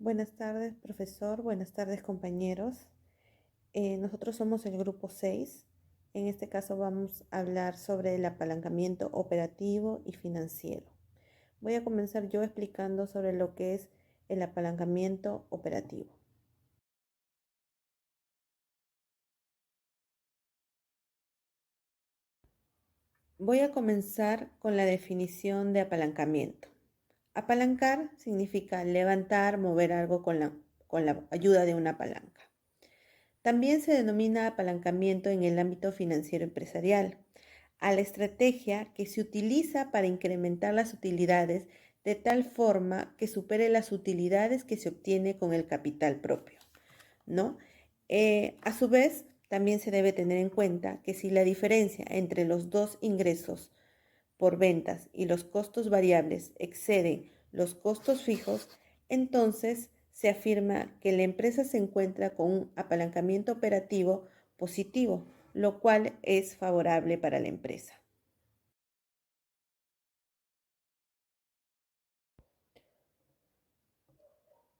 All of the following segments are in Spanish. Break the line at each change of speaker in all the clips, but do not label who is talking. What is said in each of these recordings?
Buenas tardes, profesor. Buenas tardes, compañeros. Nosotros somos el grupo 6. En este caso vamos a hablar sobre el apalancamiento operativo y financiero. Voy a comenzar yo explicando sobre lo que es el apalancamiento operativo. Voy a comenzar con la definición de apalancamiento. Apalancar significa levantar, mover algo con la ayuda de una palanca. También se denomina apalancamiento en el ámbito financiero empresarial, a la estrategia que se utiliza para incrementar las utilidades de tal forma que supere las utilidades que se obtiene con el capital propio, ¿no? A su vez, también se debe tener en cuenta que si la diferencia entre los dos ingresos por ventas y los costos variables exceden los costos fijos, entonces se afirma que la empresa se encuentra con un apalancamiento operativo positivo, lo cual es favorable para la empresa.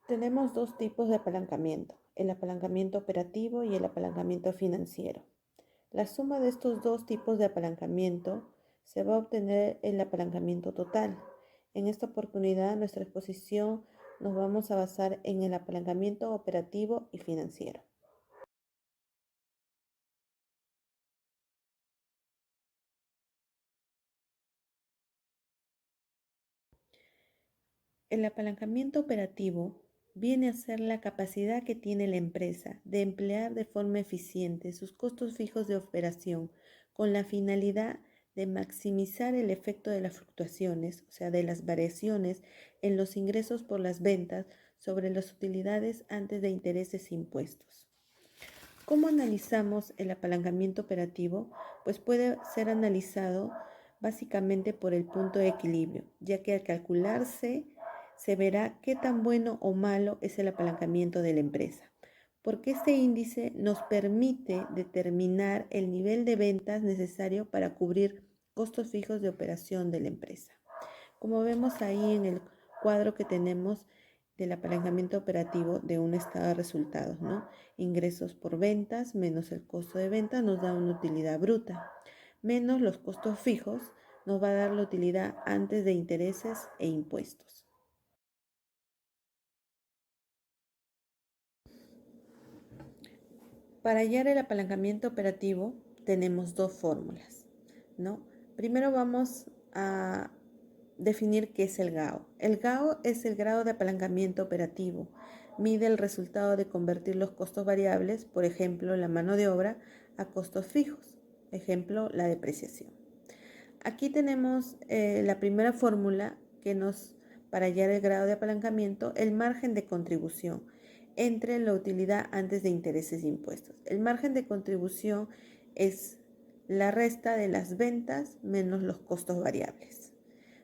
Tenemos dos tipos de apalancamiento, el apalancamiento operativo y el apalancamiento financiero. La suma de estos dos tipos de apalancamiento se va a obtener el apalancamiento total. En esta oportunidad, nuestra exposición nos vamos a basar en el apalancamiento operativo y financiero. El apalancamiento operativo viene a ser la capacidad que tiene la empresa de emplear de forma eficiente sus costos fijos de operación con la finalidad de maximizar el efecto de las fluctuaciones, o sea, de las variaciones en los ingresos por las ventas sobre las utilidades antes de intereses e impuestos. ¿Cómo analizamos el apalancamiento operativo? Pues puede ser analizado básicamente por el punto de equilibrio, ya que al calcularse se verá qué tan bueno o malo es el apalancamiento de la empresa, porque este índice nos permite determinar el nivel de ventas necesario para cubrir costos fijos de operación de la empresa. Como vemos ahí en el cuadro que tenemos del apalancamiento operativo de un estado de resultados, ¿no? Ingresos por ventas menos el costo de venta nos da una utilidad bruta, menos los costos fijos nos va a dar la utilidad antes de intereses e impuestos. Para hallar el apalancamiento operativo tenemos dos fórmulas, ¿no? Primero vamos a definir qué es el GAO. El GAO es el grado de apalancamiento operativo. Mide el resultado de convertir los costos variables, por ejemplo, la mano de obra, a costos fijos, ejemplo, la depreciación. Aquí tenemos la primera fórmula que para hallar el grado de apalancamiento, el margen de contribución entre la utilidad antes de intereses e impuestos. El margen de contribución es la resta de las ventas menos los costos variables.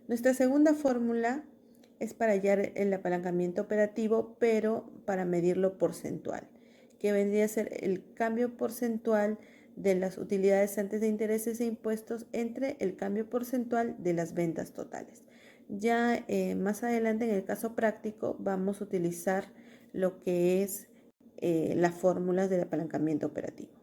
Nuestra segunda fórmula es para hallar el apalancamiento operativo, pero para medirlo porcentual, que vendría a ser el cambio porcentual de las utilidades antes de intereses e impuestos entre el cambio porcentual de las ventas totales. Ya más adelante en el caso práctico vamos a utilizar lo que es las fórmulas del apalancamiento operativo.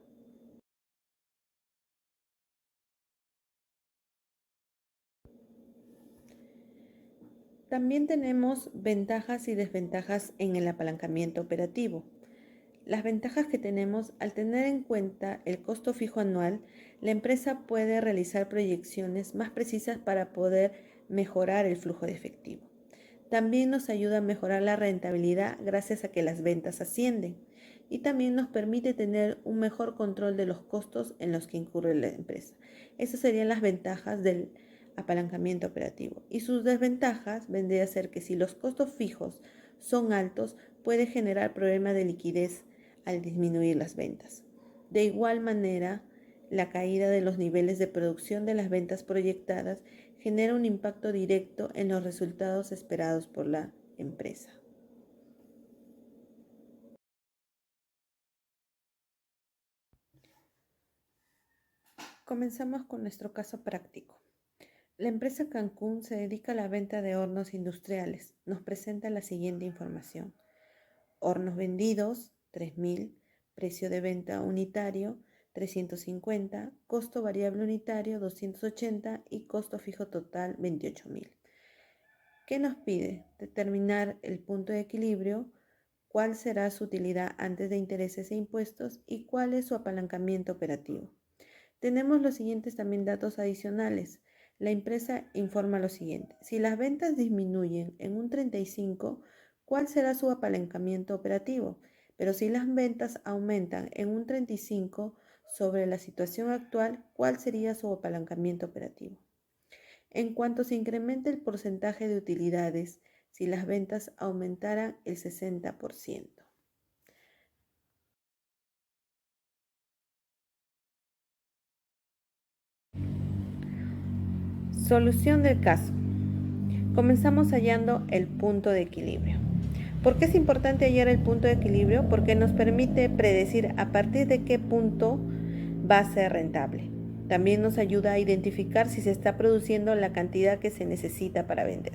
También tenemos ventajas y desventajas en el apalancamiento operativo. Las ventajas que tenemos, al tener en cuenta el costo fijo anual, la empresa puede realizar proyecciones más precisas para poder mejorar el flujo de efectivo. También nos ayuda a mejorar la rentabilidad gracias a que las ventas ascienden y también nos permite tener un mejor control de los costos en los que incurre la empresa. Esas serían las ventajas del apalancamiento operativo. Y sus desventajas vendría a ser que si los costos fijos son altos, puede generar problemas de liquidez al disminuir las ventas. De igual manera, la caída de los niveles de producción de las ventas proyectadas genera un impacto directo en los resultados esperados por la empresa. Comenzamos con nuestro caso práctico. La empresa Cancún se dedica a la venta de hornos industriales. Nos presenta la siguiente información. hornos vendidos, 3.000, precio de venta unitario, 350, costo variable unitario, 280 y costo fijo total, 28.000. ¿Qué nos pide? Determinar el punto de equilibrio, cuál será su utilidad antes de intereses e impuestos y cuál es su apalancamiento operativo. Tenemos los siguientes también datos adicionales. La empresa informa lo siguiente: si las ventas disminuyen en un 35, ¿cuál será su apalancamiento operativo? Pero si las ventas aumentan en un 35 sobre la situación actual, ¿cuál sería su apalancamiento operativo? En cuanto se incremente el porcentaje de utilidades, si las ventas aumentaran el 60%. Solución del caso. Comenzamos hallando el punto de equilibrio. ¿Por qué es importante hallar el punto de equilibrio? Porque nos permite predecir a partir de qué punto va a ser rentable. También nos ayuda a identificar si se está produciendo la cantidad que se necesita para vender.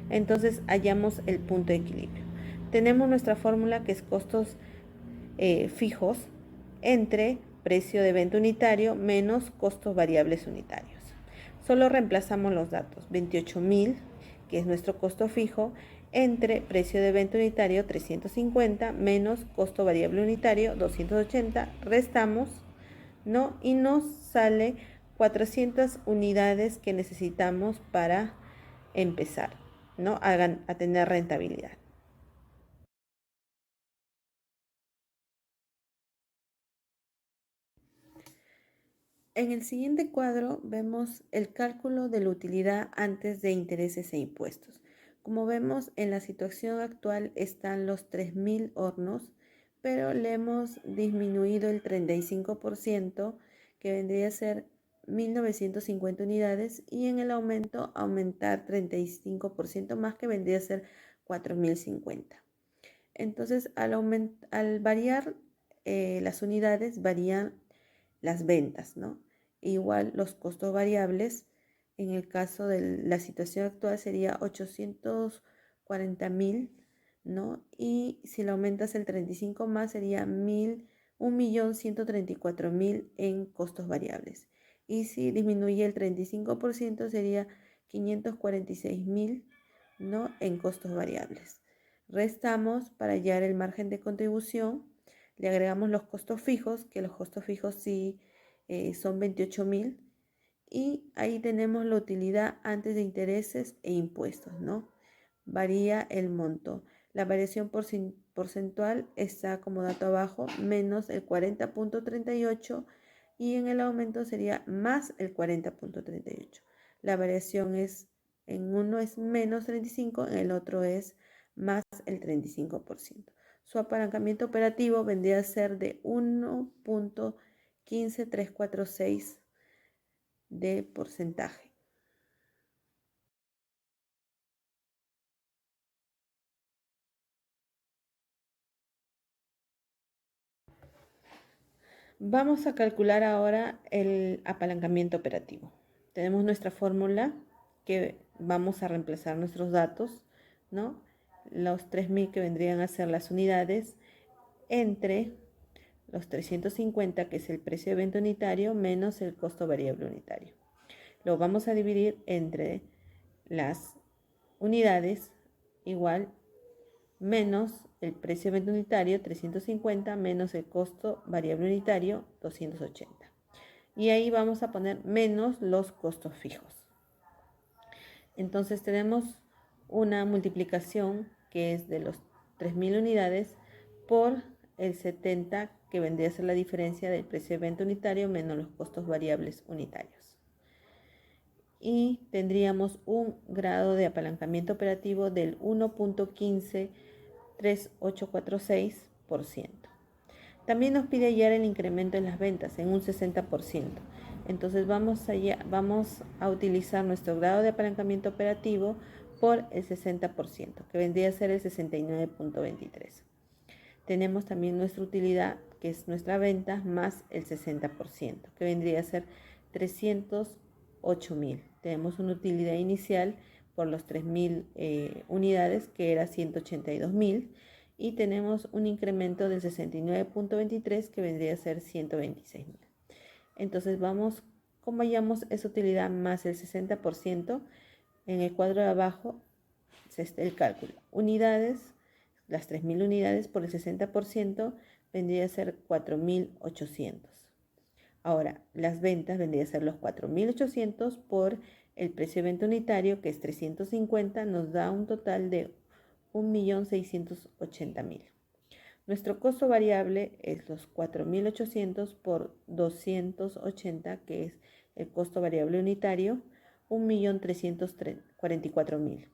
Entonces hallamos el punto de equilibrio. Tenemos nuestra fórmula que es costos fijos entre precio de venta unitario menos costos variables unitarios. Solo reemplazamos los datos: 28.000, que es nuestro costo fijo, entre precio de venta unitario 350 menos costo variable unitario 280, restamos, ¿no? Y nos sale 400 unidades que necesitamos para empezar, ¿no? A tener rentabilidad. En el siguiente cuadro vemos el cálculo de la utilidad antes de intereses e impuestos. Como vemos, en la situación actual están los 3.000 hornos, pero le hemos disminuido el 35%, que vendría a ser 1.950 unidades, y en el aumento aumentar 35% más, que vendría a ser 4.050. Entonces, al variar las unidades, varían las ventas, ¿no? Igual los costos variables, en el caso de la situación actual sería 840.000, ¿no? Y si lo aumentas el 35 más sería 1.134.000 en costos variables. Y si disminuye el 35% sería 546.000, ¿no? En costos variables. Restamos para hallar el margen de contribución. Le agregamos los costos fijos, que los costos fijos sí son 28.000. Y ahí tenemos la utilidad antes de intereses e impuestos, ¿no? Varía el monto. La variación porcentual está como dato abajo, menos el 40.38, y en el aumento sería más el 40.38. La variación en uno es menos 35, en el otro es más el 35%. Su apalancamiento operativo vendría a ser de 1.15346 de porcentaje. Vamos a calcular ahora el apalancamiento operativo. Tenemos nuestra fórmula que vamos a reemplazar nuestros datos, ¿no? Los 3.000 que vendrían a ser las unidades entre los 350, que es el precio de venta unitario, menos el costo variable unitario. Lo vamos a dividir entre las unidades, igual, menos el precio de venta unitario 350 menos el costo variable unitario 280. Y ahí vamos a poner menos los costos fijos. Entonces tenemos una multiplicación que es de los 3.000 unidades por el 70, que vendría a ser la diferencia del precio de venta unitario menos los costos variables unitarios. Y tendríamos un grado de apalancamiento operativo del 1.153846%. También nos pide hallar el incremento en las ventas en un 60%. Entonces vamos a utilizar nuestro grado de apalancamiento operativo por el 60%, que vendría a ser el 69.23. Tenemos también nuestra utilidad, que es nuestra venta, más el 60%, que vendría a ser 308.000. Tenemos una utilidad inicial por los 3.000 unidades, que era 182.000, y tenemos un incremento del 69.23 que vendría a ser 126.000. Entonces vamos, como hallamos esa utilidad más el 60%, en el cuadro de abajo el cálculo. Unidades, las 3.000 unidades por el 60% vendría a ser 4.800. Ahora, las ventas vendría a ser los 4.800 por el precio de venta unitario, que es 350, nos da un total de 1.680.000. Nuestro costo variable es los 4.800 por 280, que es el costo variable unitario, 1.344.000.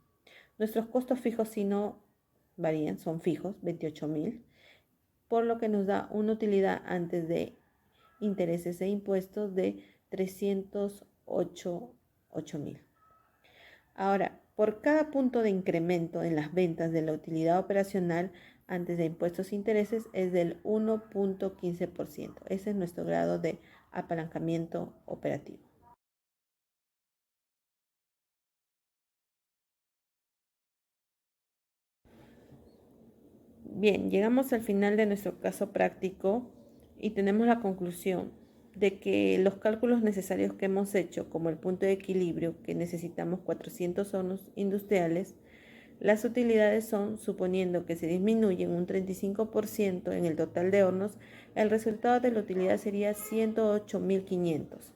Nuestros costos fijos, si no varían, son fijos, 28.000, por lo que nos da una utilidad antes de intereses e impuestos de 308.000. Ahora, por cada punto de incremento en las ventas de la utilidad operacional antes de impuestos e intereses es del 1.15%. Ese es nuestro grado de apalancamiento operativo. Bien, llegamos al final de nuestro caso práctico y tenemos la conclusión de que los cálculos necesarios que hemos hecho, como el punto de equilibrio, que necesitamos 400 hornos industriales, las utilidades son, suponiendo que se disminuyen un 35% en el total de hornos, el resultado de la utilidad sería 108.500.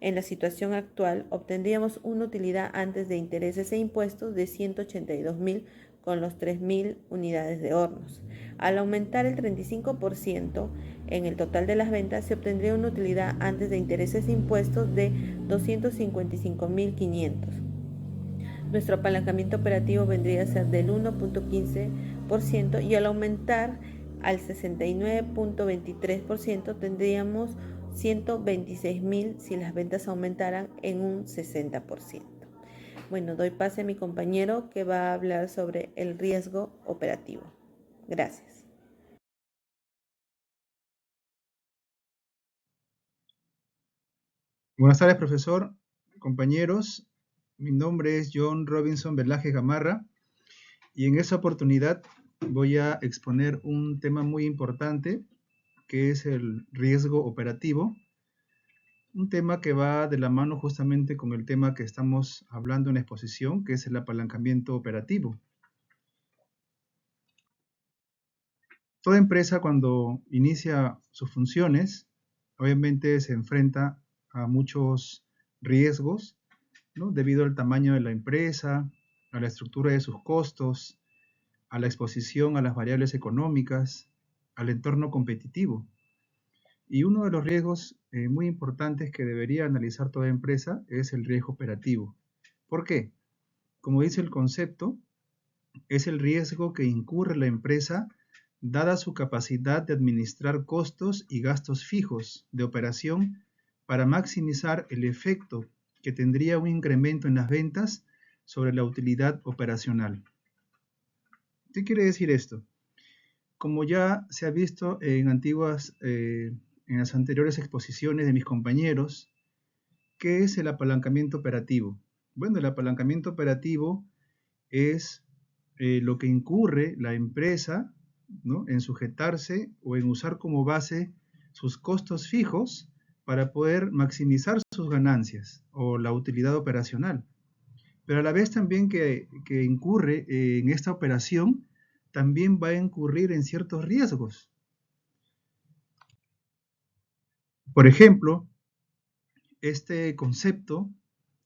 En la situación actual, obtendríamos una utilidad antes de intereses e impuestos de 182.000 con los 3.000 unidades de hornos. Al aumentar el 35% en el total de las ventas, se obtendría una utilidad antes de intereses e impuestos de 255.500. Nuestro apalancamiento operativo vendría a ser del 1.15% y al aumentar al 69.23% tendríamos 126.000 si las ventas aumentaran en un 60%. Bueno, doy pase a mi compañero que va a hablar sobre el riesgo operativo. Gracias.
Buenas tardes, profesor, compañeros. Mi nombre es John Robinson Velázquez Gamarra y en esta oportunidad voy a exponer un tema muy importante que es el riesgo operativo, un tema que va de la mano justamente con el tema que estamos hablando en la exposición, que es el apalancamiento operativo. Toda empresa cuando inicia sus funciones, obviamente se enfrenta a muchos riesgos, ¿no? Debido al tamaño de la empresa, a la estructura de sus costos, a la exposición a las variables económicas, al entorno competitivo. Y uno de los riesgos muy importantes que debería analizar toda empresa es el riesgo operativo. ¿Por qué? Como dice el concepto, es el riesgo que incurre la empresa dada su capacidad de administrar costos y gastos fijos de operación para maximizar el efecto que tendría un incremento en las ventas sobre la utilidad operacional. ¿Qué quiere decir esto? Como ya se ha visto en las anteriores exposiciones de mis compañeros, ¿qué es el apalancamiento operativo? Bueno, el apalancamiento operativo es lo que incurre la empresa, ¿no?, en sujetarse o en usar como base sus costos fijos para poder maximizar sus ganancias o la utilidad operacional. Pero a la vez también que incurre en esta operación, también va a incurrir en ciertos riesgos. Por ejemplo, este concepto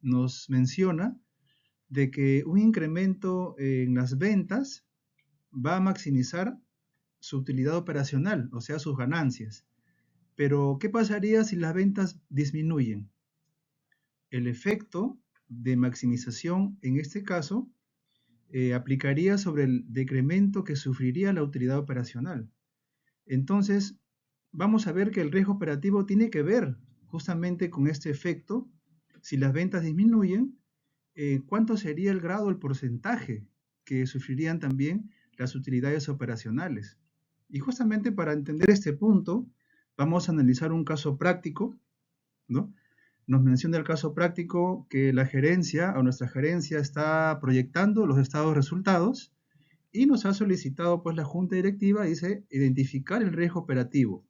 nos menciona de que un incremento en las ventas va a maximizar su utilidad operacional, o sea, sus ganancias. Pero, ¿qué pasaría si las ventas disminuyen? El efecto de maximización, en este caso, aplicaría sobre el decremento que sufriría la utilidad operacional. Entonces, vamos a ver que el riesgo operativo tiene que ver justamente con este efecto. Si las ventas disminuyen, ¿cuánto sería el grado, el porcentaje que sufrirían también las utilidades operacionales? Y justamente para entender este punto, vamos a analizar un caso práctico, ¿no? Nos menciona el caso práctico que la gerencia o nuestra gerencia está proyectando los estados resultados y nos ha solicitado pues la junta directiva, dice, identificar el riesgo operativo.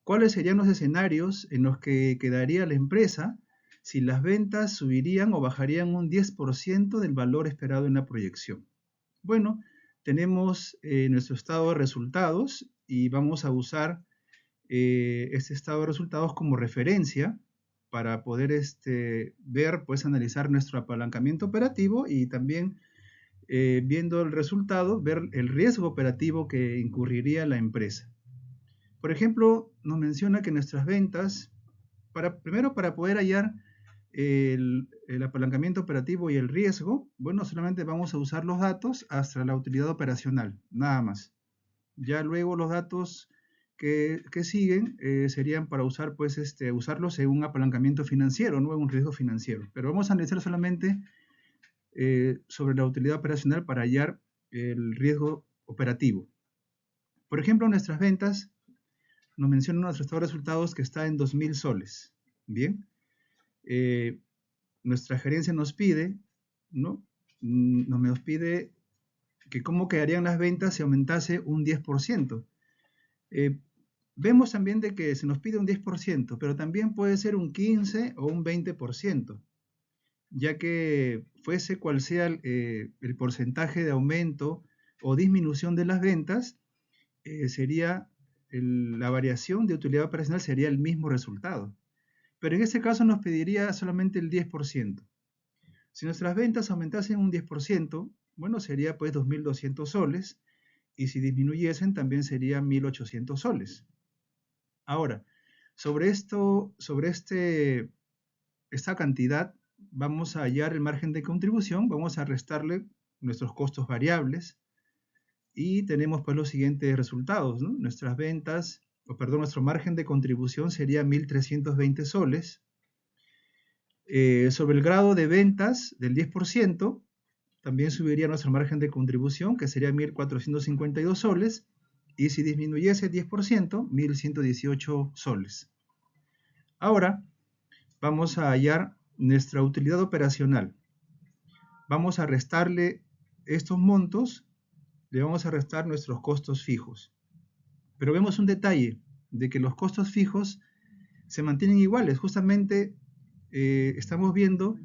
¿Cuáles serían los escenarios en los que quedaría la empresa si las ventas subirían o bajarían un 10% del valor esperado en la proyección? Bueno, tenemos nuestro estado de resultados y vamos a usar este estado de resultados como referencia para poder ver, pues analizar nuestro apalancamiento operativo y también viendo el resultado, ver el riesgo operativo que incurriría la empresa. Por ejemplo, nos menciona que nuestras ventas, primero para poder hallar el apalancamiento operativo y el riesgo, bueno, solamente vamos a usar los datos hasta la utilidad operacional, nada más. Ya luego los datos que siguen serían para usar, pues, usarlos en un apalancamiento financiero, no en un riesgo financiero. Pero vamos a analizar solamente sobre la utilidad operacional para hallar el riesgo operativo. Por ejemplo, nuestras ventas nos menciona nuestro estado de resultados que está en 2.000 soles. Bien, nuestra gerencia nos pide, ¿no? Nos pide que cómo quedarían las ventas si aumentase un 10%. Vemos también de que se nos pide un 10%, pero también puede ser un 15 o un 20%, ya que fuese cual sea el porcentaje de aumento o disminución de las ventas, sería la variación de utilidad operacional sería el mismo resultado. Pero en este caso nos pediría solamente el 10%. Si nuestras ventas aumentasen un 10%, bueno, sería pues 2.200 soles, y si disminuyesen también sería 1.800 soles. Ahora, sobre esta cantidad, vamos a hallar el margen de contribución, vamos a restarle nuestros costos variables, y tenemos pues los siguientes resultados, ¿no? Nuestras ventas, nuestro margen de contribución sería 1.320 soles. Sobre el grado de ventas del 10%, también subiría nuestro margen de contribución, que sería 1.452 soles, y si disminuyese el 10%, 1.118 soles. Ahora, vamos a hallar nuestra utilidad operacional. Vamos a restarle estos montos, le vamos a restar nuestros costos fijos. Pero vemos un detalle, de que los costos fijos se mantienen iguales. Justamente estamos viendo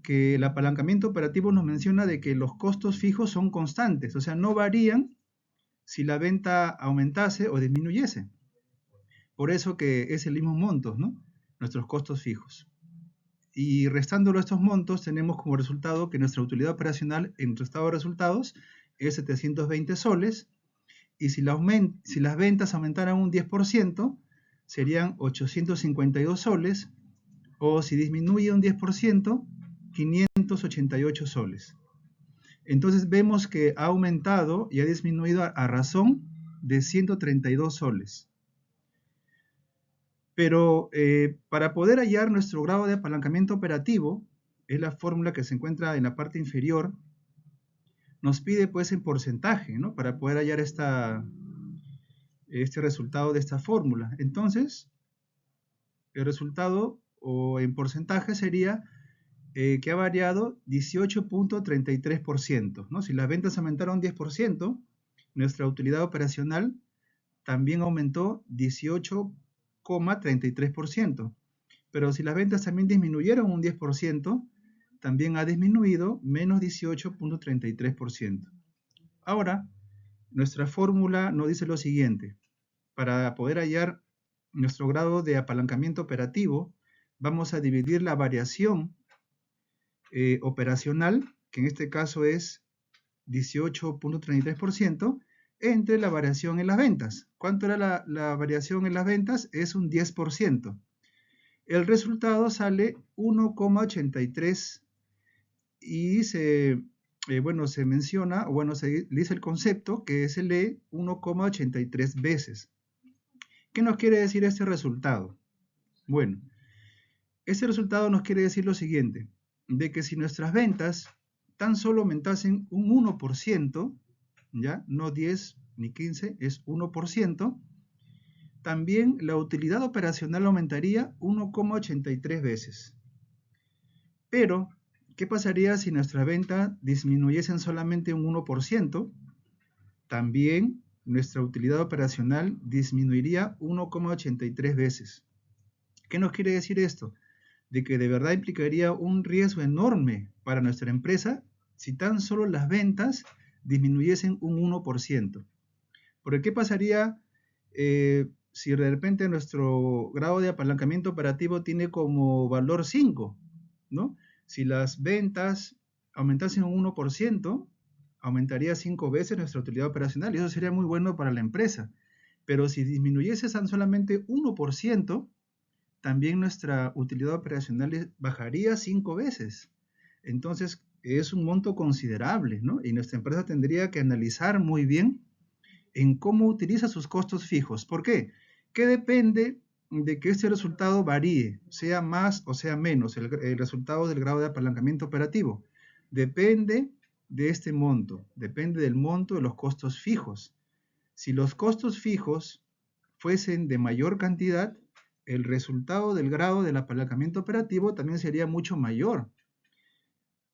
que el apalancamiento operativo nos menciona de que los costos fijos son constantes, o sea, no varían si la venta aumentase o disminuyese. Por eso que es el mismo monto, ¿no? Nuestros costos fijos. Y restándolo estos montos, tenemos como resultado que nuestra utilidad operacional en nuestro estado de resultados es 720 soles, y si las ventas aumentaran un 10%, serían 852 soles, o si disminuye un 10%, 588 soles. Entonces vemos que ha aumentado y ha disminuido a razón de 132 soles. Pero para poder hallar nuestro grado de apalancamiento operativo, es la fórmula que se encuentra en la parte inferior, nos pide pues en porcentaje, ¿no? Para poder hallar este resultado de esta fórmula. Entonces, el resultado o en porcentaje sería que ha variado 18.33%, ¿no? Si las ventas aumentaron 10%, nuestra utilidad operacional también aumentó 18.33%. Pero si las ventas también disminuyeron un 10%, también ha disminuido menos 18.33%. Ahora, nuestra fórmula nos dice lo siguiente. Para poder hallar nuestro grado de apalancamiento operativo, vamos a dividir la variación operacional, que en este caso es 18.33%, entre la variación en las ventas. ¿Cuánto era la variación en las ventas? Es un 10%. El resultado sale 1,83 y se menciona, se dice el concepto que se lee 1,83 veces. ¿Qué nos quiere decir este resultado? Bueno, este resultado nos quiere decir lo siguiente, de que si nuestras ventas tan solo aumentasen un 1%, ¿ya? No 10 ni 15, es 1%, también la utilidad operacional aumentaría 1,83 veces. Pero ¿Qué pasaría si nuestras ventas disminuyesen solamente un 1%? También nuestra utilidad operacional disminuiría 1,83 veces. ¿Qué nos quiere decir esto? De que de verdad implicaría un riesgo enorme para nuestra empresa si tan solo las ventas disminuyesen un 1%. Porque ¿qué pasaría si de repente nuestro grado de apalancamiento operativo tiene como valor 5, ¿no? Si las ventas aumentasen un 1%, aumentaría 5 veces nuestra utilidad operacional y eso sería muy bueno para la empresa. Pero si disminuyese tan solamente 1%, también nuestra utilidad operacional bajaría 5 veces. Entonces, es un monto considerable, ¿no? Y nuestra empresa tendría que analizar muy bien en cómo utiliza sus costos fijos. ¿Por qué? ¿Qué depende de que este resultado varíe, sea más o sea menos, el resultado del grado de apalancamiento operativo? Depende de este monto, depende del monto de los costos fijos. Si los costos fijos fuesen de mayor cantidad, el resultado del grado del apalancamiento operativo también sería mucho mayor.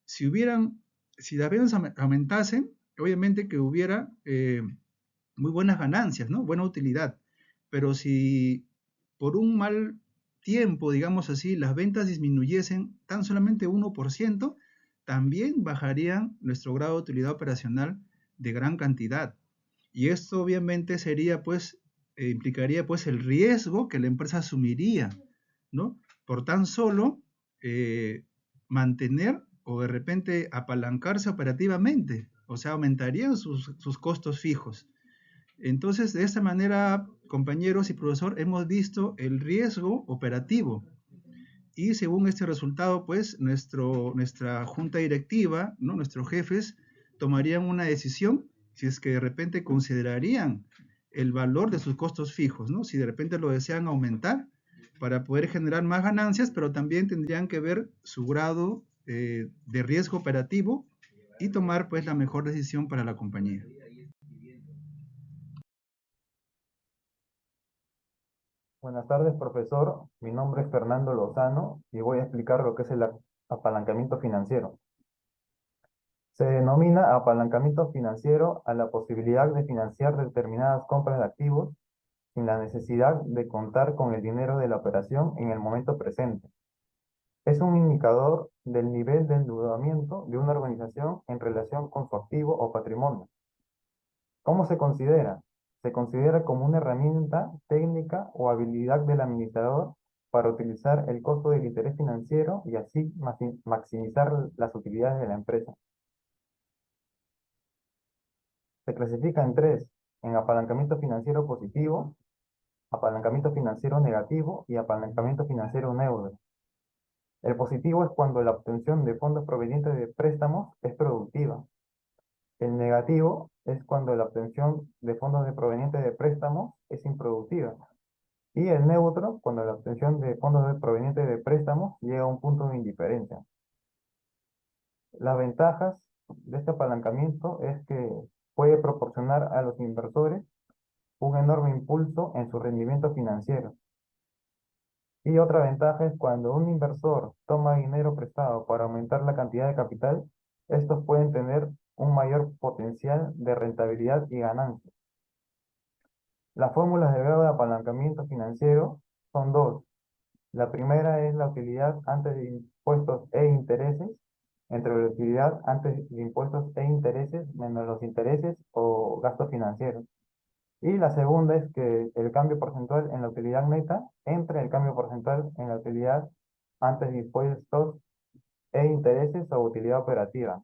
Si hubieran, si las ventas aumentasen, obviamente que hubiera muy buenas ganancias, ¿no? Buena utilidad. Pero si por un mal tiempo, digamos así, las ventas disminuyesen tan solamente 1%, también bajarían nuestro grado de utilidad operacional de gran cantidad. Y esto obviamente sería, pues, implicaría, pues, el riesgo que la empresa asumiría, ¿no? Por tan solo mantener o de repente apalancarse operativamente, o sea, aumentarían sus costos fijos. Entonces, de esta manera, compañeros y profesor, hemos visto el riesgo operativo y según este resultado, pues nuestra junta directiva, ¿no? Nuestros jefes tomarían una decisión si es que de repente considerarían el valor de sus costos fijos, ¿no? Si de repente lo desean aumentar para poder generar más ganancias, pero también tendrían que ver su grado de riesgo operativo y tomar pues la mejor decisión para la compañía.
Buenas tardes, profesor. Mi nombre es Fernando Lozano y voy a explicar lo que es el apalancamiento financiero. Se denomina apalancamiento financiero a la posibilidad de financiar determinadas compras de activos sin la necesidad de contar con el dinero de la operación en el momento presente. Es un indicador del nivel de endeudamiento de una organización en relación con su activo o patrimonio. ¿Cómo se considera? Se considera como una herramienta técnica o habilidad del administrador para utilizar el costo del interés financiero y así maximizar las utilidades de la empresa. Se clasifica en tres, en apalancamiento financiero positivo, apalancamiento financiero negativo y apalancamiento financiero neutro. El positivo es cuando la obtención de fondos provenientes de préstamos es productiva. El negativo es cuando la obtención de fondos provenientes de préstamos es improductiva. Y el neutro, cuando la obtención de fondos provenientes de préstamos llega a un punto de indiferencia. Las ventajas de este apalancamiento es que puede proporcionar a los inversores un enorme impulso en su rendimiento financiero. Y otra ventaja es cuando un inversor toma dinero prestado para aumentar la cantidad de capital, estos pueden tener un mayor potencial de rentabilidad y ganancia. Las fórmulas de grado de apalancamiento financiero son dos. La primera es la utilidad antes de impuestos e intereses, entre la utilidad antes de impuestos e intereses menos los intereses o gastos financieros. Y la segunda es que el cambio porcentual en la utilidad neta entre el cambio porcentual en la utilidad antes de impuestos e intereses o utilidad operativa.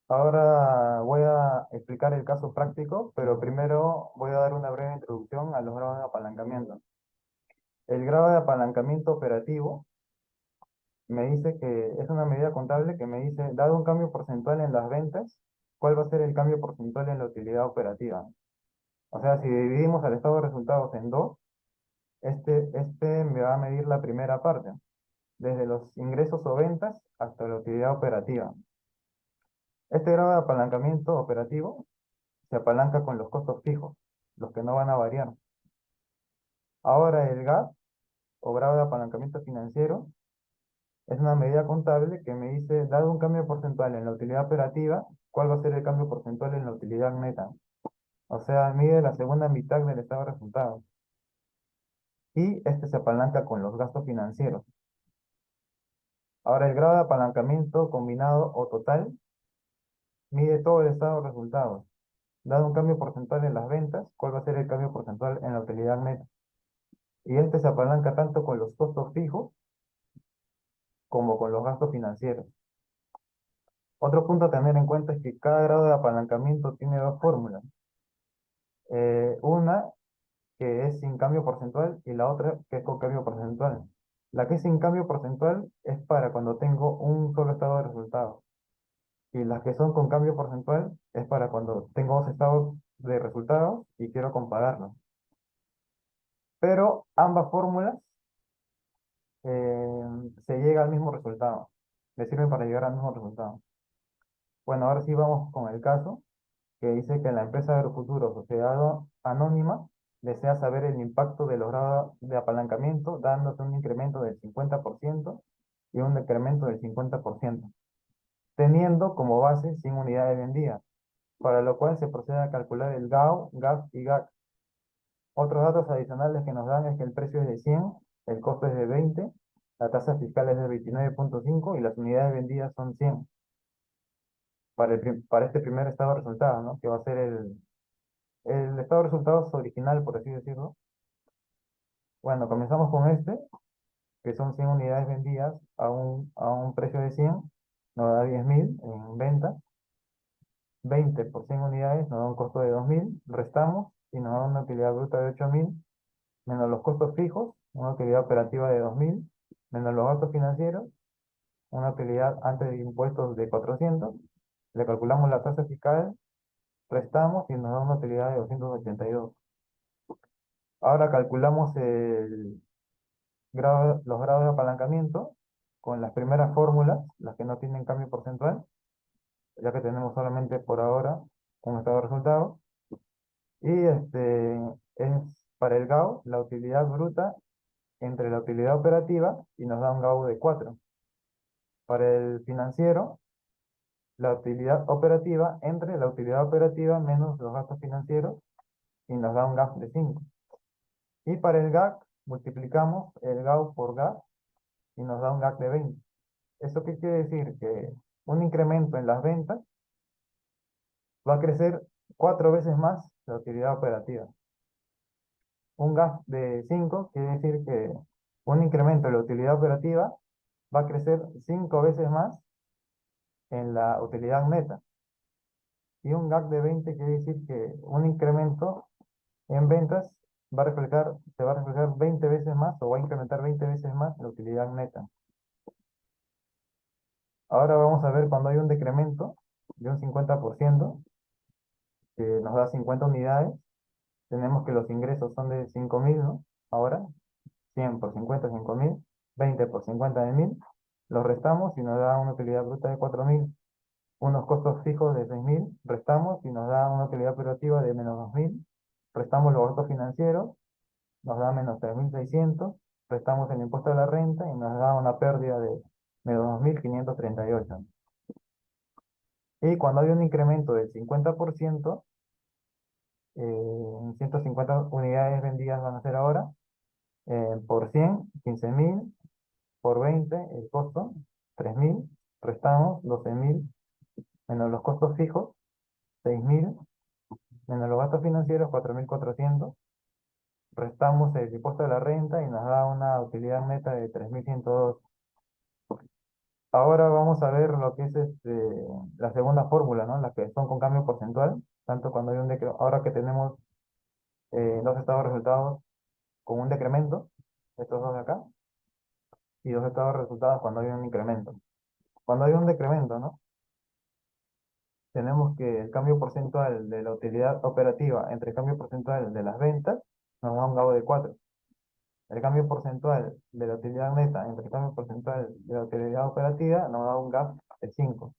Ahora voy a explicar el caso práctico, pero primero voy a dar una breve introducción a los grados de apalancamiento. El grado de apalancamiento operativo me dice que es una medida contable que me dice, dado un cambio porcentual en las ventas, ¿cuál va a ser el cambio porcentual en la utilidad operativa? O sea, si dividimos el estado de resultados en dos, este me va a medir la primera parte, desde los ingresos o ventas hasta la utilidad operativa. Este grado de apalancamiento operativo se apalanca con los costos fijos, los que no van a variar. Ahora el GAP o grado de apalancamiento financiero es una medida contable que me dice, dado un cambio porcentual en la utilidad operativa, ¿cuál va a ser el cambio porcentual en la utilidad neta? O sea, mide la segunda mitad del estado de resultados. Y este se apalanca con los gastos financieros. Ahora, el grado de apalancamiento combinado o total mide todo el estado de resultados. Dado un cambio porcentual en las ventas, ¿cuál va a ser el cambio porcentual en la utilidad neta? Y este se apalanca tanto con los costos fijos como con los gastos financieros. Otro punto a tener en cuenta es que cada grado de apalancamiento tiene dos fórmulas. Una que es sin cambio porcentual y la otra que es con cambio porcentual. La que es sin cambio porcentual es para cuando tengo un solo estado de resultados. Y las que son con cambio porcentual es para cuando tengo dos estados de resultados y quiero compararlos. Pero ambas fórmulas se llega al mismo resultado. Le sirven para llegar al mismo resultado. Bueno, ahora sí vamos con el caso que dice que la empresa Agrofuturo, sociedad anónima, desea saber el impacto de los grados de apalancamiento, dándose un incremento del 50% y un decremento del 50%, teniendo como base 100 unidades vendidas, para lo cual se procede a calcular el GAU, GAF y GAC. Otros datos adicionales que nos dan es que el precio es de 100, el costo es de 20, la tasa fiscal es de 29,5 y las unidades vendidas son 100 para este primer estado de resultados, ¿no? Que va a ser el estado de resultados original, por así decirlo. Bueno, comenzamos con este, que son 100 unidades vendidas a un precio de 100, nos da 10.000 en venta. 20 por 100 unidades nos da un costo de 2.000, restamos y nos da una utilidad bruta de 8.000, menos los costos fijos, una utilidad operativa de 2.000, menos los gastos financieros, una utilidad antes de impuestos de 400, le calculamos la tasa fiscal, restamos y nos da una utilidad de 282. Ahora calculamos los grados de apalancamiento con las primeras fórmulas, las que no tienen cambio porcentual, ya que tenemos solamente por ahora un estado de resultados. Y es para el GAU la utilidad bruta entre la utilidad operativa y nos da un GAU de 4. Para el financiero, la utilidad operativa entre la utilidad operativa menos los gastos financieros y nos da un GAF de 5. Y para el GAC, multiplicamos el GAU por GAC y nos da un GAC de 20. ¿Eso qué quiere decir? Que un incremento en las ventas va a crecer 4 veces más la utilidad operativa. Un GAF de 5 quiere decir que un incremento en la utilidad operativa va a crecer 5 veces más en la utilidad neta. Y un GAC de 20 quiere decir que un incremento en ventas se va a reflejar 20 veces más o va a incrementar 20 veces más la utilidad neta. Ahora vamos a ver cuando hay un decremento de un 50%, que nos da 50 unidades. Tenemos que los ingresos son de 5.000, ¿no? Ahora, 100 por 50, 5.000, 20 por 50 de 1.000. Los restamos y nos da una utilidad bruta de 4.000. Unos costos fijos de 6.000, restamos y nos da una utilidad operativa de menos 2.000. Restamos los gastos financieros, nos da menos 3.600. Restamos el impuesto de la renta y nos da una pérdida de menos 2.538. Y cuando hay un incremento del 50%, 150 unidades vendidas van a ser ahora, por 100, 15.000, por 20, el costo, 3.000, restamos 12.000, menos los costos fijos, 6.000, menos los gastos financieros, 4.400, restamos el impuesto de la renta y nos da una utilidad neta de 3.102. Ahora vamos a ver lo que es la segunda fórmula, ¿no? Las que son con cambio porcentual, tanto cuando hay ahora que tenemos dos estados de resultados con un decremento, estos dos de acá, y dos estados de resultados cuando hay un incremento. Cuando hay un decremento, ¿no? Tenemos que el cambio porcentual de la utilidad operativa entre el cambio porcentual de las ventas nos da un GAU de 4. El cambio porcentual de la utilidad neta entre el cambio porcentual de la utilidad operativa nos da un GAP de 5.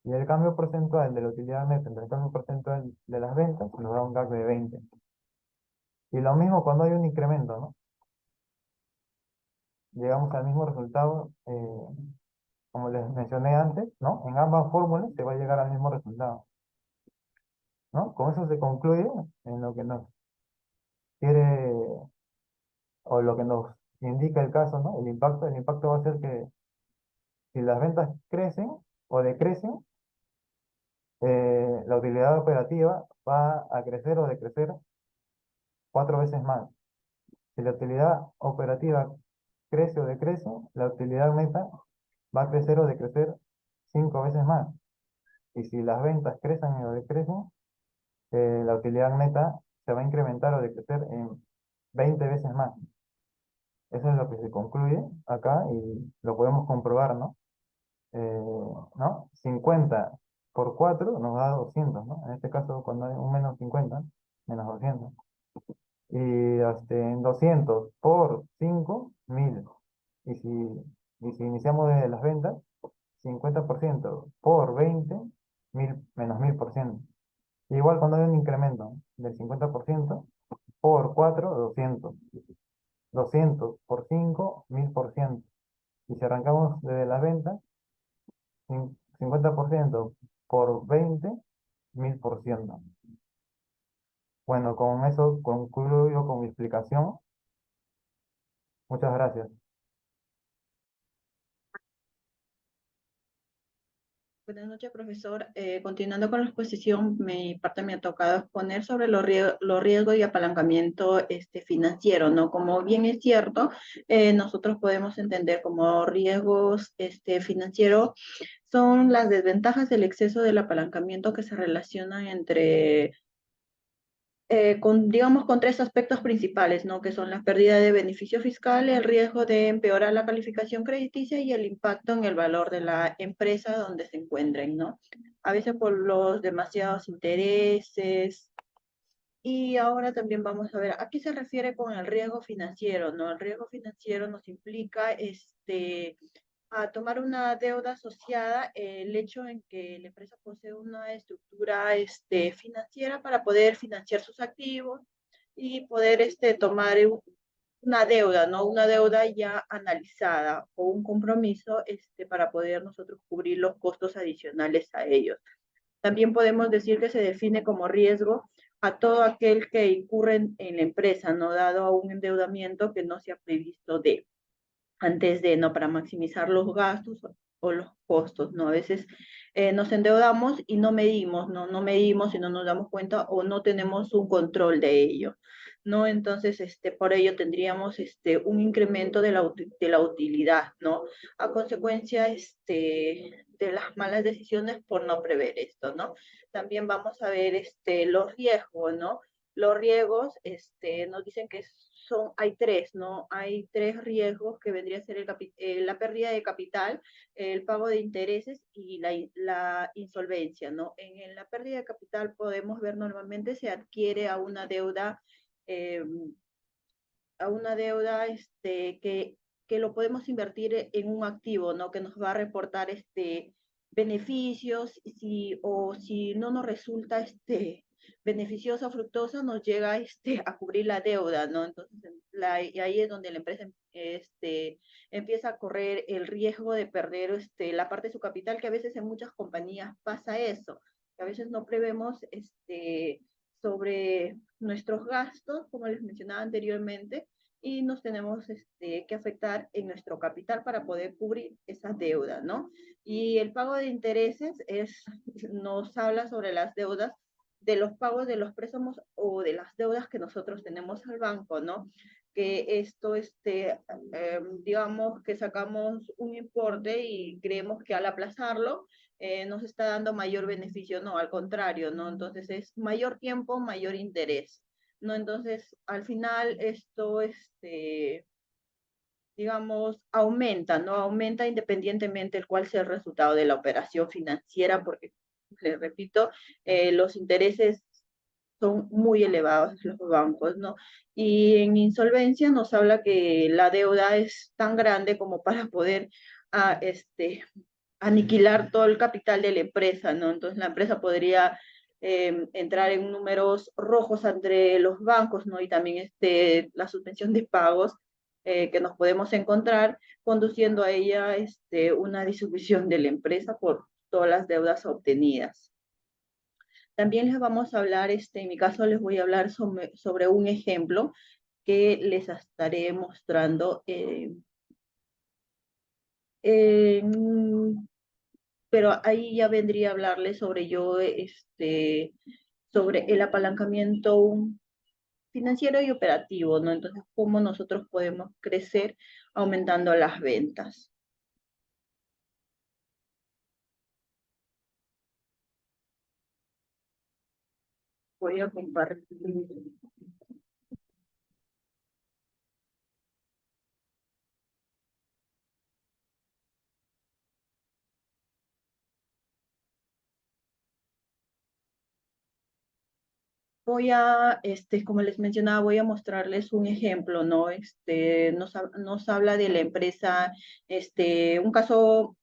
Y el cambio porcentual de la utilidad neta entre el cambio porcentual de las ventas nos da un GAP de 20. Y lo mismo cuando hay un incremento, ¿no? llegamos al mismo resultado, como les mencioné antes, ¿no? En ambas fórmulas se va a llegar al mismo resultado, ¿no? Con eso se concluye en lo que nos quiere o lo que nos indica el caso, ¿no? El impacto va a ser que si las ventas crecen o decrecen, la utilidad operativa va a crecer o decrecer 4 veces más. Si la utilidad operativa crece o decrece, la utilidad neta va a crecer o decrecer 5 veces más. Y si las ventas crecen o decrecen, la utilidad neta se va a incrementar o decrecer en 20 veces más. Eso es lo que se concluye acá y lo podemos comprobar, ¿no? ¿No? 50 por 4 nos da 200, ¿no? En este caso, cuando hay un menos 50, menos 200. Y en 200 por 5, 1000. Y si iniciamos desde las ventas, 50% por 20, 1000 menos 1000%. Igual cuando hay un incremento del 50% por 4, 200. 200 por 5, 1000%. Y si arrancamos desde las ventas, 50% por 20, 1000%. Bueno, con eso concluyo con mi explicación. Muchas gracias.
Buenas noches, profesor. Continuando con la exposición, mi parte me ha tocado exponer sobre los riesgos y apalancamiento financiero, ¿no? Como bien es cierto, nosotros podemos entender como riesgos financieros son las desventajas del exceso del apalancamiento que se relacionan entre digamos, con tres aspectos principales, ¿no? Que son la pérdida de beneficio fiscal, el riesgo de empeorar la calificación crediticia y el impacto en el valor de la empresa donde se encuentren, ¿no? A veces por los demasiados intereses. Y ahora también vamos a ver a qué se refiere con el riesgo financiero, ¿no? El riesgo financiero nos implica a tomar una deuda asociada, el hecho en que la empresa posee una estructura financiera para poder financiar sus activos y poder tomar una deuda, ¿no? Una deuda ya analizada o un compromiso para poder nosotros cubrir los costos adicionales a ellos. También podemos decir que se define como riesgo a todo aquel que incurre en la empresa, ¿no? Dado a un endeudamiento que no se ha previsto antes de, ¿no? Para maximizar los gastos o los costos, ¿no? A veces nos endeudamos y no medimos, ¿no? No medimos y no nos damos cuenta o no tenemos un control de ello, ¿no? Entonces, por ello tendríamos un incremento de la utilidad, ¿no? A consecuencia de las malas decisiones por no prever esto, ¿no? También vamos a ver los riesgos, ¿no? Los riesgos nos dicen que hay tres, ¿no? Hay tres riesgos que vendría a ser la pérdida de capital, el pago de intereses y la insolvencia, ¿no? En la pérdida de capital podemos ver normalmente se adquiere eh, a una deuda que lo podemos invertir en un activo, ¿no? Que nos va a reportar beneficios o si no nos resulta beneficiosa o fructosa, nos llega a cubrir la deuda, ¿no? Entonces, y ahí es donde la empresa empieza a correr el riesgo de perder la parte de su capital, que a veces en muchas compañías pasa eso, que a veces no prevemos sobre nuestros gastos, como les mencionaba anteriormente, y nos tenemos que afectar en nuestro capital para poder cubrir esa deuda, ¿no? Y el pago de intereses nos habla sobre las deudas de los pagos de los préstamos o de las deudas que nosotros tenemos al banco, ¿no? Que esto, digamos que sacamos un importe y creemos que al aplazarlo nos está dando mayor beneficio, no, al contrario, ¿no? Entonces es mayor tiempo, mayor interés, ¿no? Entonces, al final esto, digamos, aumenta, ¿no? Aumenta independientemente el cuál sea el resultado de la operación financiera, porque, les repito, los intereses son muy elevados en los bancos, ¿no? Y en insolvencia nos habla que la deuda es tan grande como para poder ah, este, aniquilar todo el capital de la empresa, ¿no? Entonces la empresa podría entrar en números rojos entre los bancos, ¿no? Y también la suspensión de pagos que nos podemos encontrar, conduciendo a ella una disolución de la empresa por todas las deudas obtenidas. También les vamos a hablar, en mi caso les voy a hablar sobre un ejemplo que les estaré mostrando, pero ahí ya vendría a hablarles sobre sobre el apalancamiento financiero y operativo, ¿no? Entonces, cómo nosotros podemos crecer aumentando las ventas. Voy a compartir. Voy a, como les mencionaba, voy a mostrarles un ejemplo, ¿no? Nos habla de la empresa, un caso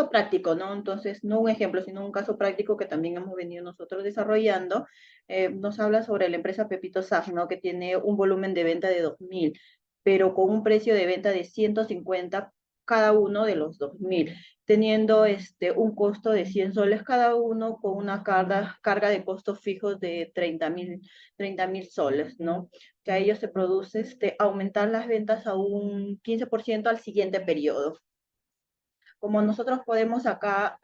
práctico, ¿no? Entonces, no un ejemplo, sino un caso práctico que también hemos venido nosotros desarrollando. Nos habla sobre la empresa Pepito Saf, ¿no? Que tiene un volumen de venta de 2.000, pero con un precio de venta de 150 cada uno de los 2.000, teniendo un costo de 100 soles cada uno, con una carga de costos fijos de 30.000 soles, ¿no? Que a ellos se produce aumentar las ventas a un 15% al siguiente periodo. Como nosotros podemos acá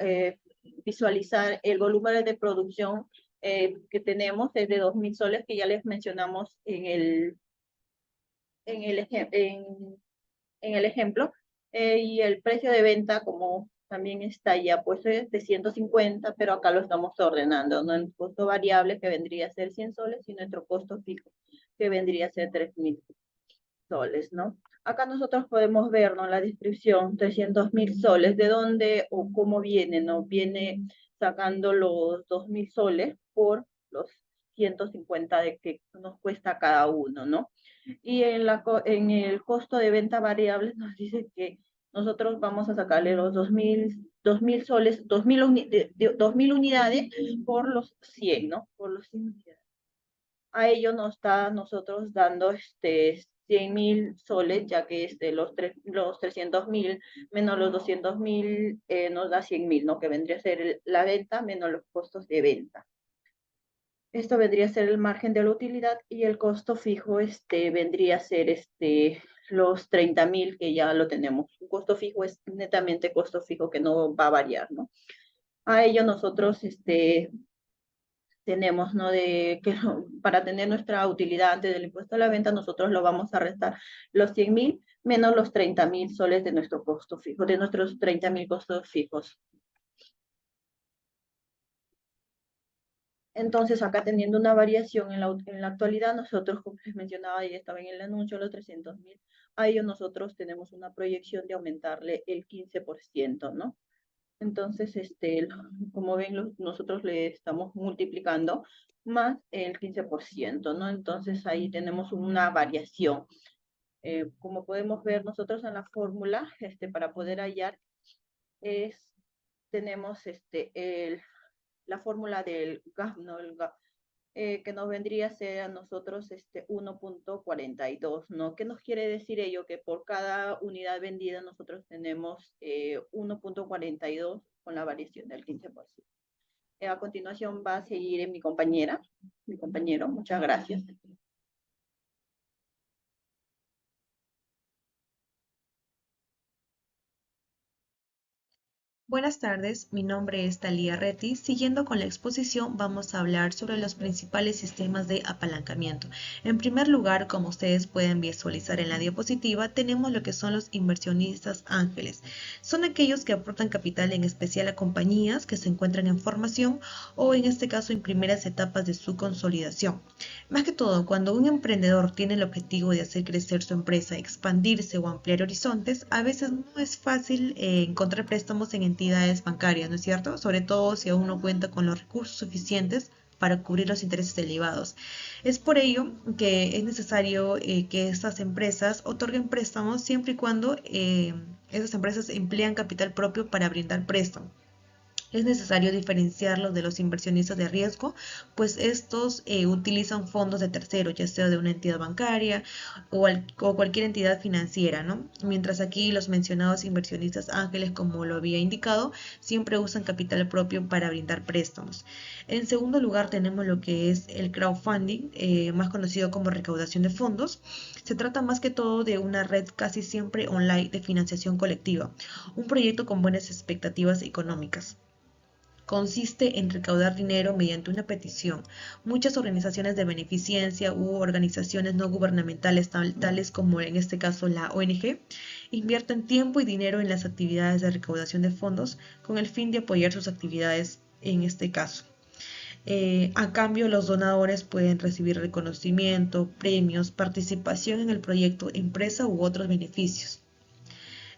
visualizar el volumen de producción que tenemos es de 2.000 soles, que ya les mencionamos en el, en, en el ejemplo, y el precio de venta, como también está ya, pues es de 150, pero acá lo estamos ordenando, ¿no? El costo variable, que vendría a ser 100 soles, y nuestro costo fijo, que vendría a ser 3.000 soles, ¿no? Acá nosotros podemos ver, ¿no? La descripción, 300.000 soles, de dónde o cómo viene, ¿no? Viene sacando los 2.000 soles por los 150 de que nos cuesta cada uno, ¿no? Y en el costo de venta variable nos dice que nosotros vamos a sacarle los 2.000 soles, 2.000 unidades por los 100, ¿no? Por los 100 unidades. A ello nos está nosotros dando 100.000 soles, ya que los 300.000 menos los 200.000 nos da 100.000, ¿no? Que vendría a ser la venta menos los costos de venta. Esto vendría a ser el margen de la utilidad, y el costo fijo vendría a ser los 30.000, que ya lo tenemos. Un costo fijo es netamente costo fijo, que no va a variar, ¿no? A ello nosotros tenemos, ¿no? Para tener nuestra utilidad antes del impuesto a la venta, nosotros lo vamos a restar los 100.000 menos los 30.000 soles de nuestro costo fijo, de nuestros 30.000 costos fijos. Entonces, acá teniendo una variación en la actualidad, nosotros, como les mencionaba, ya estaba en el anuncio, los 300.000, a ellos nosotros tenemos una proyección de aumentarle el 15%, ¿no? Entonces, como ven, nosotros le estamos multiplicando más el 15%, ¿no? Entonces, ahí tenemos una variación. Como podemos ver nosotros en la fórmula, para poder hallar, tenemos la fórmula del GAP, ¿no? El GAP, que nos vendría a ser a nosotros 1.42, ¿no? ¿Qué nos quiere decir ello? Que por cada unidad vendida nosotros tenemos 1.42 con la variación del 15%. A continuación va a seguir mi compañero, muchas gracias.
Buenas tardes, mi nombre es Talía Reti. Siguiendo con la exposición, vamos a hablar sobre los principales sistemas de apalancamiento. En primer lugar, como ustedes pueden visualizar en la diapositiva, tenemos lo que son los inversionistas ángeles. Son aquellos que aportan capital, en especial a compañías que se encuentran en formación o, en este caso, en primeras etapas de su consolidación. Más que todo, cuando un emprendedor tiene el objetivo de hacer crecer su empresa, expandirse o ampliar horizontes, a veces no es fácil encontrar préstamos en entidades bancarias, ¿no es cierto? Sobre todo si aún no cuenta con los recursos suficientes para cubrir los intereses derivados. Es por ello que es necesario que estas empresas otorguen préstamos siempre y cuando esas empresas emplean capital propio para brindar préstamo. Es necesario diferenciarlos de los inversionistas de riesgo, pues estos utilizan fondos de terceros, ya sea de una entidad bancaria o cualquier entidad financiera, ¿no? Mientras aquí los mencionados inversionistas ángeles, como lo había indicado, siempre usan capital propio para brindar préstamos. En segundo lugar tenemos lo que es el crowdfunding, más conocido como recaudación de fondos. Se trata más que todo de una red casi siempre online de financiación colectiva, un proyecto con buenas expectativas económicas. Consiste en recaudar dinero mediante una petición. Muchas organizaciones de beneficencia u organizaciones no gubernamentales, tales como en este caso la ONG, invierten tiempo y dinero en las actividades de recaudación de fondos con el fin de apoyar sus actividades en este caso. A cambio, los donadores pueden recibir reconocimiento, premios, participación en el proyecto, empresa u otros beneficios.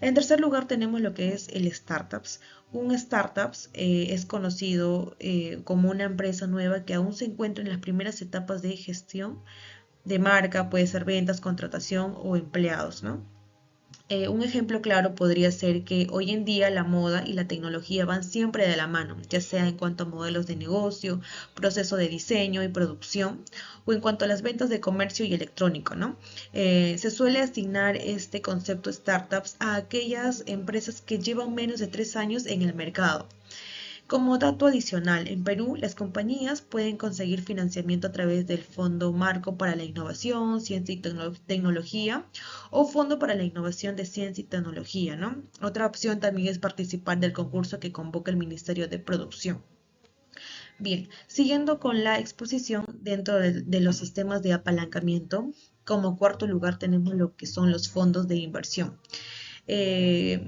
En tercer lugar tenemos lo que es el startups. Un startups es conocido como una empresa nueva que aún se encuentra en las primeras etapas de gestión de marca, puede ser ventas, contratación o empleados, ¿no? Un ejemplo claro podría ser que hoy en día la moda y la tecnología van siempre de la mano, ya sea en cuanto a modelos de negocio, proceso de diseño y producción, o en cuanto a las ventas de comercio y electrónico, ¿no? Se suele asignar este concepto startups a aquellas empresas que llevan menos de 3 años en el mercado. Como dato adicional, en Perú las compañías pueden conseguir financiamiento a través del Fondo Marco para la Innovación, Ciencia y Tecnología o Fondo para la Innovación de Ciencia y Tecnología, ¿no? Otra opción también es participar del concurso que convoca el Ministerio de Producción. Bien, siguiendo con la exposición dentro de los sistemas de apalancamiento, como cuarto lugar tenemos lo que son los fondos de inversión.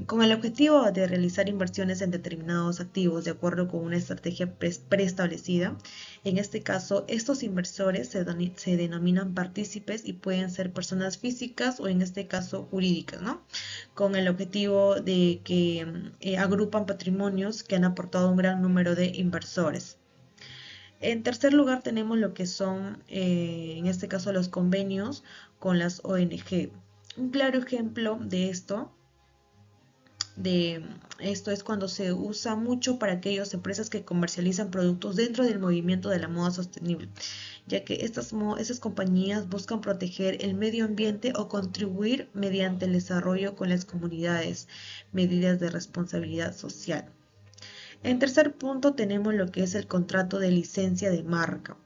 Con el objetivo de realizar inversiones en determinados activos de acuerdo con una estrategia preestablecida. En este caso, estos inversores se denominan partícipes y pueden ser personas físicas o en este caso jurídicas, ¿no? Con el objetivo de que agrupan patrimonios que han aportado un gran número de inversores. En tercer lugar tenemos lo que son, en este caso, los convenios con las ONG. Un claro ejemplo de esto es cuando se usa mucho para aquellas empresas que comercializan productos dentro del movimiento de la moda sostenible, ya que esas compañías buscan proteger el medio ambiente o contribuir mediante el desarrollo con las comunidades, medidas de responsabilidad social. En tercer punto tenemos lo que es el contrato de licencia de marca.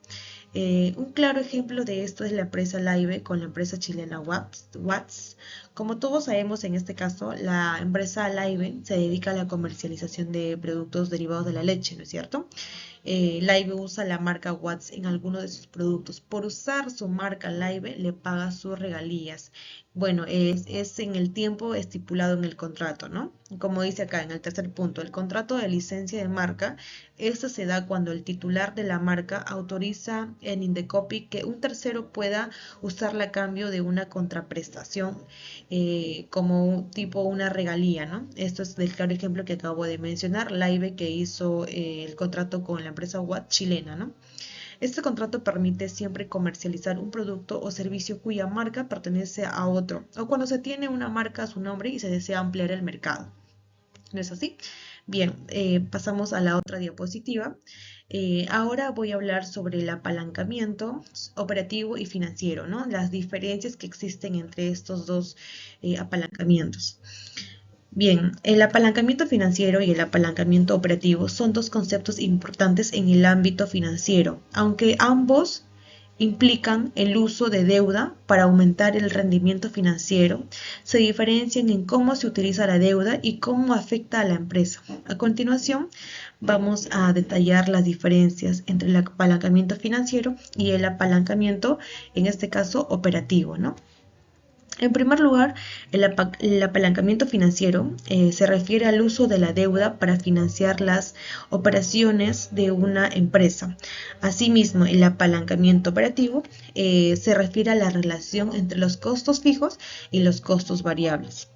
Un claro ejemplo de esto es la empresa Laibe con la empresa chilena Watts. Como todos sabemos, en este caso, la empresa Laibe se dedica a la comercialización de productos derivados de la leche, ¿no es cierto? Laibe usa la marca Watts en algunos de sus productos. Por usar su marca Laibe le paga sus regalías. Bueno, es en el tiempo estipulado en el contrato, ¿no? Como dice acá en el tercer punto, el contrato de licencia de marca, esto se da cuando el titular de la marca autoriza en Indecopy que un tercero pueda usarla a cambio de una contraprestación como tipo una regalía, ¿no? Esto es del claro ejemplo que acabo de mencionar, Laibe que hizo el contrato con la empresa Watt chilena, ¿no? Este contrato permite siempre comercializar un producto o servicio cuya marca pertenece a otro, o cuando se tiene una marca a su nombre y se desea ampliar el mercado. ¿No es así? Bien, pasamos a la otra diapositiva. Ahora voy a hablar sobre el apalancamiento operativo y financiero, ¿no? Las diferencias que existen entre estos dos apalancamientos. Bien, el apalancamiento financiero y el apalancamiento operativo son dos conceptos importantes en el ámbito financiero, aunque ambos implican el uso de deuda para aumentar el rendimiento financiero, se diferencian en cómo se utiliza la deuda y cómo afecta a la empresa. A continuación, vamos a detallar las diferencias entre el apalancamiento financiero y el apalancamiento, en este caso, operativo, ¿no? En primer lugar, el apalancamiento financiero se refiere al uso de la deuda para financiar las operaciones de una empresa. Asimismo, el apalancamiento operativo se refiere a la relación entre los costos fijos y los costos variables.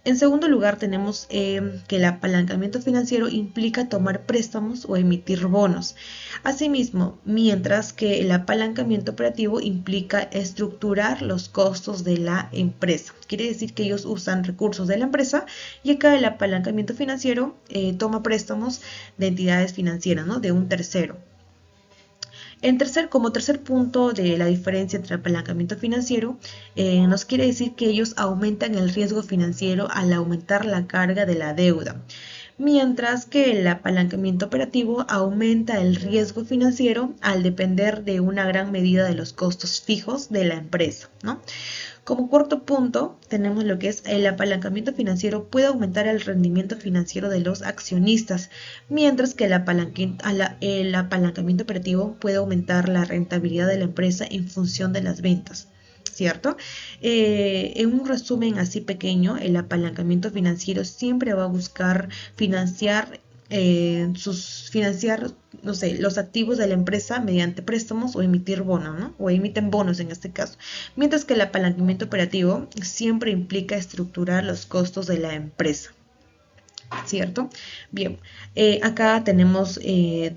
En segundo lugar, tenemos que el apalancamiento financiero implica tomar préstamos o emitir bonos. Asimismo, mientras que el apalancamiento operativo implica estructurar los costos de la empresa. Quiere decir que ellos usan recursos de la empresa y acá el apalancamiento financiero toma préstamos de entidades financieras, ¿no? De un tercero. Como tercer punto de la diferencia entre apalancamiento financiero, nos quiere decir que ellos aumentan el riesgo financiero al aumentar la carga de la deuda, mientras que el apalancamiento operativo aumenta el riesgo financiero al depender de una gran medida de los costos fijos de la empresa, ¿no? Como cuarto punto, tenemos lo que es el apalancamiento financiero puede aumentar el rendimiento financiero de los accionistas, mientras que el apalancamiento operativo puede aumentar la rentabilidad de la empresa en función de las ventas. ¿Cierto? En un resumen así pequeño, el apalancamiento financiero siempre va a buscar financiar no sé, los activos de la empresa mediante préstamos o emitir bonos, ¿no? O emiten bonos en este caso. Mientras que el apalancamiento operativo siempre implica estructurar los costos de la empresa. ¿Cierto? Bien, acá tenemos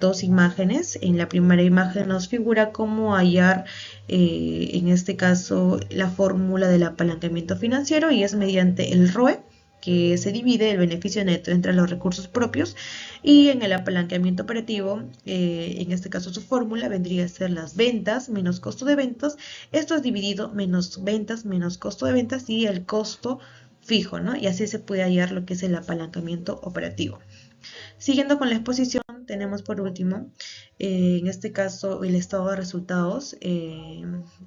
dos imágenes. En la primera imagen nos figura cómo hallar, en este caso, la fórmula del apalancamiento financiero y es mediante el ROE, que se divide el beneficio neto entre los recursos propios, y en el apalancamiento operativo, en este caso su fórmula vendría a ser las ventas menos costo de ventas. Esto es dividido menos ventas menos costo de ventas y el costo fijo, ¿no? Y así se puede hallar lo que es el apalancamiento operativo. Siguiendo con la exposición, tenemos por último, en este caso, el estado de resultados,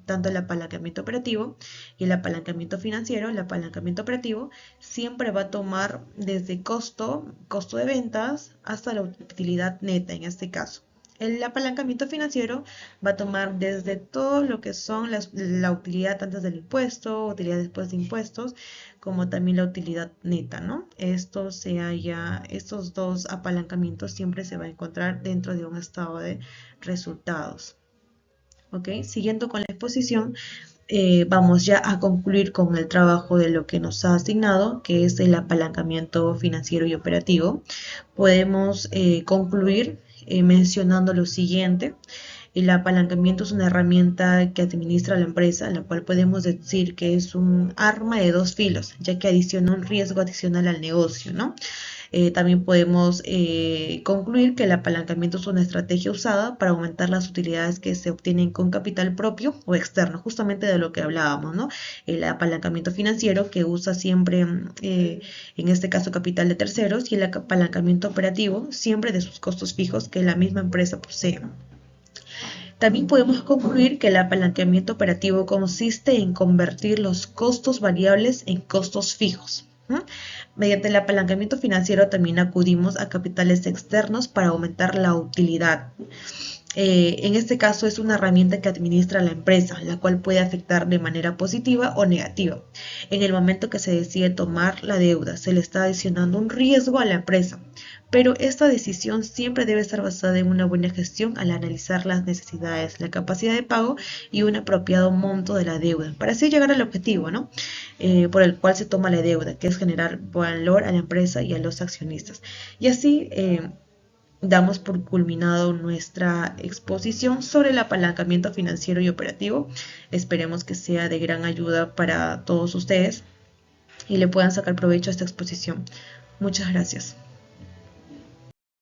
tanto el apalancamiento operativo y el apalancamiento financiero. El apalancamiento operativo siempre va a tomar desde costo de ventas, hasta la utilidad neta en este caso. El apalancamiento financiero va a tomar desde todo lo que son la utilidad antes del impuesto, utilidad después de impuestos, como también la utilidad neta, ¿no? Estos dos apalancamientos siempre se va a encontrar dentro de un estado de resultados. ¿Ok? Siguiendo con la exposición, vamos ya a concluir con el trabajo de lo que nos ha asignado, que es el apalancamiento financiero y operativo. Podemos concluir mencionando lo siguiente. El apalancamiento es una herramienta que administra la empresa, la cual podemos decir que es un arma de dos filos, ya que adiciona un riesgo adicional al negocio, ¿no? También podemos concluir que el apalancamiento es una estrategia usada para aumentar las utilidades que se obtienen con capital propio o externo, justamente de lo que hablábamos, ¿no? El apalancamiento financiero, que usa siempre, en este caso, capital de terceros, y el apalancamiento operativo, siempre de sus costos fijos que la misma empresa posee. También podemos concluir que el apalancamiento operativo consiste en convertir los costos variables en costos fijos. Mediante el apalancamiento financiero también acudimos a capitales externos para aumentar la utilidad. En este caso es una herramienta que administra la empresa, la cual puede afectar de manera positiva o negativa. En el momento que se decide tomar la deuda, se le está adicionando un riesgo a la empresa, pero esta decisión siempre debe estar basada en una buena gestión al analizar las necesidades, la capacidad de pago y un apropiado monto de la deuda, para así llegar al objetivo, ¿no? Por el cual se toma la deuda, que es generar valor a la empresa y a los accionistas. Y así damos por culminado nuestra exposición sobre el apalancamiento financiero y operativo. Esperemos que sea de gran ayuda para todos ustedes y le puedan sacar provecho a esta exposición. Muchas gracias.